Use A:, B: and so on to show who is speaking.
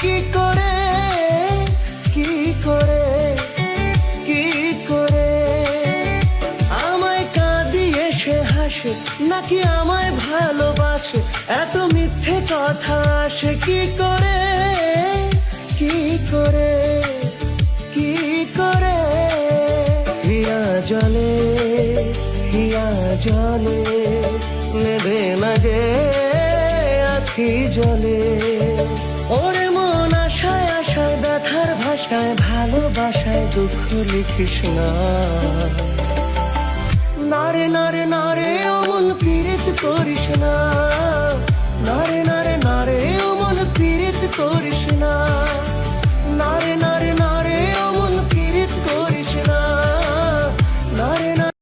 A: কি করে, কি করে, কি করে? আমায় কাঁদিয়ে সে হাসে নাকি আমায় ভালোবাসে, এত মিথ্যে কথা আসে কি করে, কি করে, কি করে? হিয়া জলে, হিয়া জলে, নেবে না যে আখি জলে। ওরে মন আশায় আশায় ব্যথার ভাষায়, ভালোবাসায় দুঃখ লিখিস না। নারে নারে নারে অমন পীড়িত করিস না।